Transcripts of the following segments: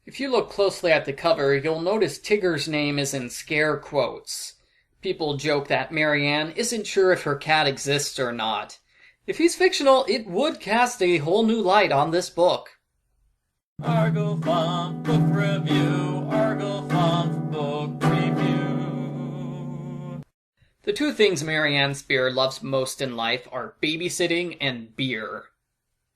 If you look closely at the cover, you'll notice Tigger's name is in scare quotes. People joke that Marianne isn't sure if her cat exists or not. If he's fictional, it would cast a whole new light on this book. Argo Font Book Review, Argo Font Book Review. The two things Marianne Spear loves most in life are babysitting and beer.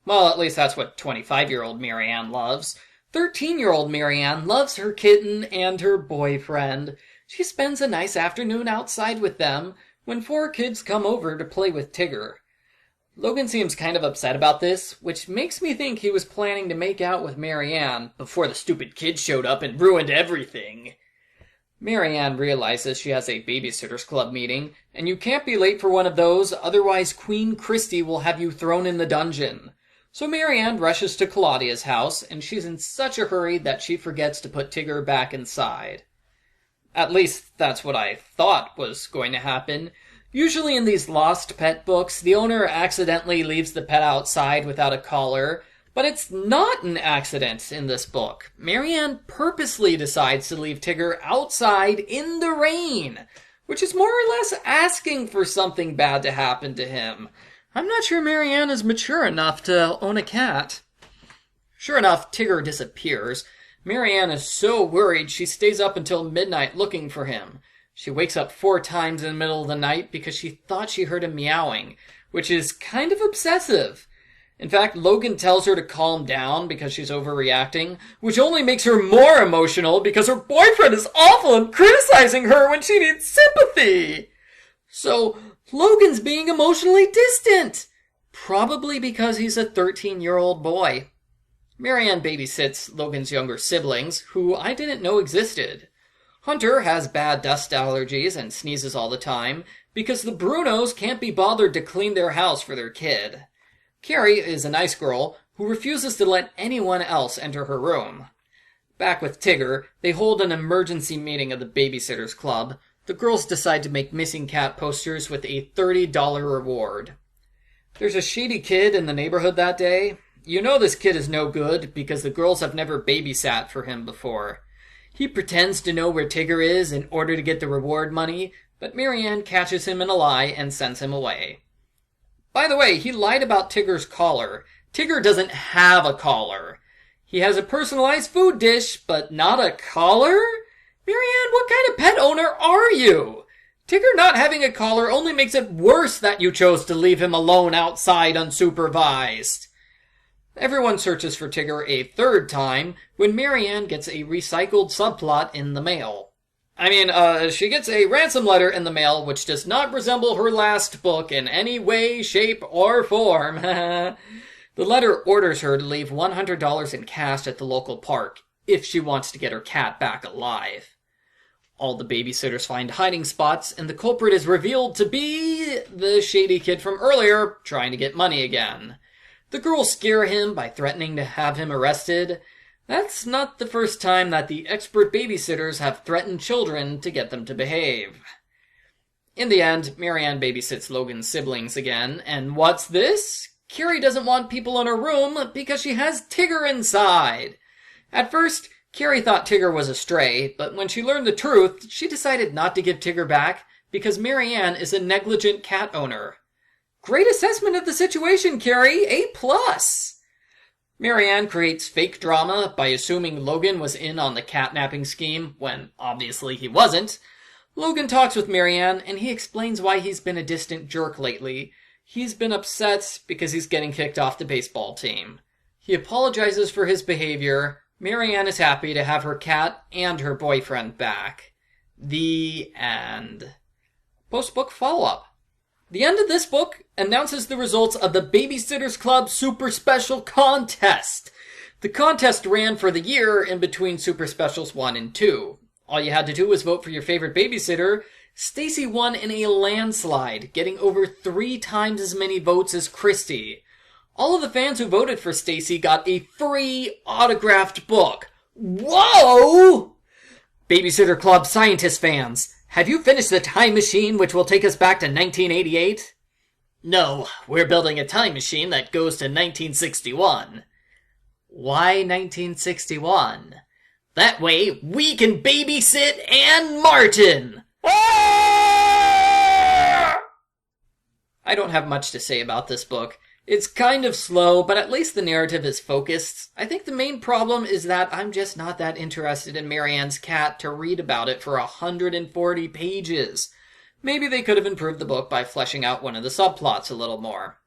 Well, at least that's what 25-year-old Marianne loves. 13-year-old Marianne loves her kitten and her boyfriend. She spends a nice afternoon outside with them when 4 kids come over to play with Tigger. Logan seems kind of upset about this, which makes me think he was planning to make out with Marianne before the stupid kids showed up and ruined everything. Marianne realizes she has a Babysitters Club meeting, and you can't be late for one of those, otherwise Queen Christy will have you thrown in the dungeon. So Marianne rushes to Claudia's house, and she's in such a hurry that she forgets to put Tigger back inside. At least that's what I thought was going to happen. Usually in these lost pet books, the owner accidentally leaves the pet outside without a collar, but it's not an accident in this book. Marianne purposely decides to leave Tigger outside in the rain, which is more or less asking for something bad to happen to him. I'm not sure Marianne is mature enough to own a cat. Sure enough, Tigger disappears. Marianne is so worried she stays up until midnight looking for him. She wakes up 4 times in the middle of the night because she thought she heard him meowing, which is kind of obsessive. In fact, Logan tells her to calm down because she's overreacting, which only makes her more emotional because her boyfriend is awful and criticizing her when she needs sympathy. So, Logan's being emotionally distant, probably because he's a 13-year-old boy. Marianne babysits Logan's younger siblings, who I didn't know existed. Hunter has bad dust allergies and sneezes all the time because the Brunos can't be bothered to clean their house for their kid. Carrie is a nice girl who refuses to let anyone else enter her room. Back with Tigger, they hold an emergency meeting of the Babysitters Club. The girls decide to make missing cat posters with a $30 reward. There's a shady kid in the neighborhood that day. You know this kid is no good because the girls have never babysat for him before. He pretends to know where Tigger is in order to get the reward money, but Marianne catches him in a lie and sends him away. By the way, he lied about Tigger's collar. Tigger doesn't have a collar. He has a personalized food dish, but not a collar? Marianne, what kind of pet owner are you? Tigger not having a collar only makes it worse that you chose to leave him alone outside unsupervised. Everyone searches for Tigger a 3rd time when Marianne gets a recycled subplot in the mail. She gets a ransom letter in the mail which does not resemble her last book in any way, shape, or form. The letter orders her to leave $100 in cash at the local park if she wants to get her cat back alive. All the babysitters find hiding spots, and the culprit is revealed to be the shady kid from earlier trying to get money again. The girls scare him by threatening to have him arrested. That's not the first time that the expert babysitters have threatened children to get them to behave. In the end, Marianne babysits Logan's siblings again, and what's this? Carrie doesn't want people in her room because she has Tigger inside. At first, Carrie thought Tigger was a stray, but when she learned the truth, she decided not to give Tigger back because Marianne is a negligent cat owner. Great assessment of the situation, Carrie. A+. Marianne creates fake drama by assuming Logan was in on the catnapping scheme, when obviously he wasn't. Logan talks with Marianne, and he explains why he's been a distant jerk lately. He's been upset because he's getting kicked off the baseball team. He apologizes for his behavior. Marianne is happy to have her cat and her boyfriend back. The end. Post-book follow-up. The end of this book announces the results of the Babysitters Club Super Special Contest. The contest ran for the year in between Super Specials 1 and 2. All you had to do was vote for your favorite babysitter. Stacy won in a landslide, getting over 3 times as many votes as Christy. All of the fans who voted for Stacy got a free autographed book. Whoa! Babysitter Club Scientist fans, have you finished the time machine which will take us back to 1988? No, we're building a time machine that goes to 1961. Why 1961? That way, we can babysit Ann Martin! I don't have much to say about this book. It's kind of slow, but at least the narrative is focused. I think the main problem is that I'm just not that interested in Marianne's cat to read about it for 140 pages. Maybe they could have improved the book by fleshing out one of the subplots a little more.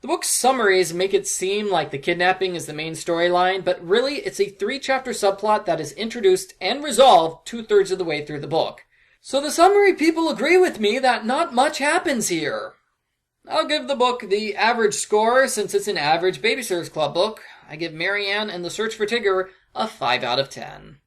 The book's summaries make it seem like the kidnapping is the main storyline, but really it's a 3-chapter subplot that is introduced and resolved 2/3 of the way through the book. So the summary people agree with me that not much happens here. I'll give the book the average score since it's an average Babysitter's Club book. I give Marianne and the Search for Tigger a 5 out of 10.